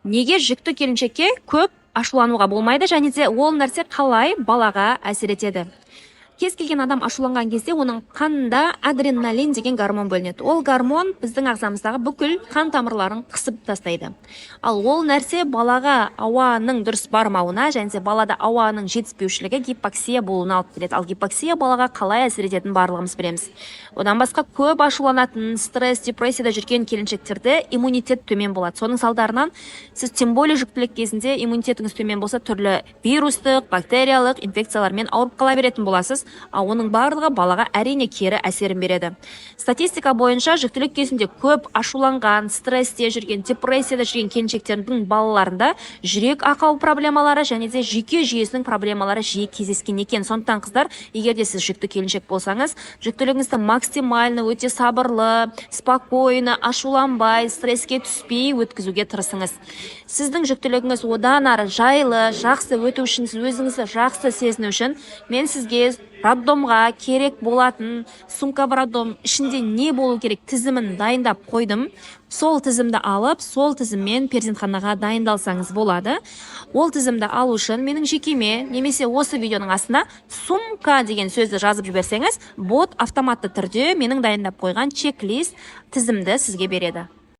Неге жүкті келіншекке көп ашулануға болмайды, және де ол нәрсе қалай балаға әсер етеді? Кез келген адам ашуланған кезде оның қанында адреналин деген гормон бөлінеді. Ол гормон біздің ағзамыздағы бүкіл қан тамырларын қысып тастайды. Ал ол нәрсе балаға ауаның дұрыс бармауына, және де балада ауаның жетіспеушілігі гипоксия болуына алып келеді. Ал гипоксия балаға қалай әсер ететінін барлығымыз білеміз. Одан басқа көп ашуланатын, стресс, депрессияда жүрген келіншектерде иммунитет төмен болады. Соның салдарынан сіз тем более жүктілік кезінде иммунитетіңіз төмен болса, түрлі вирустық, бактериялық инфекциялармен ауырып қала беретін боласыз. Оның барлығы балаға әрине кері әсерін береді. Статистика бойынша жүктілік кезінде көп ашуланған, стрессте жүрген, депрессияда жүрген келіншектердің балаларында жүрек ақау проблемалары және де жүйке жүйесінің проблемалары жиі кездескен екен. Сондықтан қыздар, егер де сіз жүкті келіншек болсаңыз, жүктілігіңізді максимально өте сабырлы, спокойно, ашуланбай, стресске түспей өткізуге тырысыңыз. Сіздің жүктілігіңіз одан ары жайлы, жақсы өту үшін, сіз өзіңізді жақсы сезіну үшін, мен сізге роддомға керек болатын сумка роддом ішінде не болу керек тізімін дайындап қойдым. Сол тізімді алып, сол тізіммен перзентханаға дайындалсаңыз болады. Ол тізімді алу үшін менің жекеме немесе осы видеоның астына сумка деген сөзді жазып жіберсеңіз, бот автоматты түрде менің дайындап қойған чек-лист тізімді сізге береді.